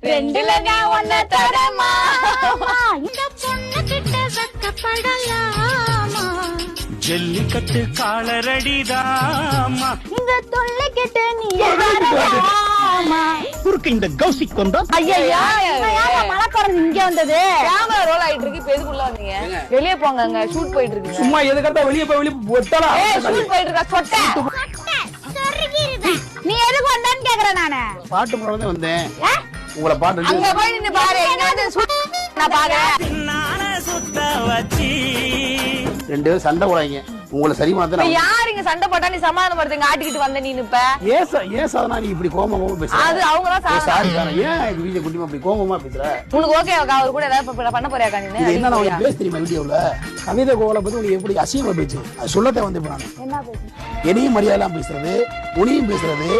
ரெண்டுல நான் ஒன்ன தரமா இந்த பொண்ணு கிட்ட வெக்கப்படலாமா ஜல்லிக்கட்டு காலரடிதாமா இந்த தொல்லை கிட்ட நீ வரலாமா குறுக்கு இந்த கௌசிக் கொண்டா ஐயா மலைக்கொரங்கு இங்க வந்தது கேமரா ரோல் ஆயிட்டு இருக்கு இப்ப எதுக்குள்ள வந்தீங்க வெளிய போங்க ஷூட் போயிட்டு இருக்கு சும்மா எதுக்கறத வெளிய போய் ஒட்டலாம் ஷூட் போயிட்டு இருக்கா சொட்டை நீ எதுக்கு வந்தான்னு கேக்குறேன் நானு பாட்டு போறதே வந்தேன் உங்கள பாட்டு அங்க போய் நின்னு பாரு என்னது நான் பாக்குறேன் நான சுத்த வச்சி ரெண்டு பேரும் சண்டை போறாங்க உங்களை சரி இப்ப மாத்த யார் இங்க சண்டை போட்டா நீ சமாதானப்படுத்துங்க ஆட்டிக்கிட்டு வந்த நீ இப்ப ஏன் சாதனா நீ இப்படி கோமமா பேசுற அது அவங்க தான் சாதனை. சாரி சார் ஏன் எங்க வீட்டை குட்டிமா இப்படி கோமமா பேசுற உனக்கு ஓகே அவர் கூட ஏதாவது பண்ண போறியா நீ இது என்ன உனக்கு பேச தெரியுமா வீடியோல கவிதை கோவலை பத்தி உனக்கு எப்படி அசிங்கமா பேச்சு அது சொல்லத்தை வந்து இப்ப நான் என்ன பேசு என்னையும் மரியாதைலாம் பேசுறது உனியும் பேசுறது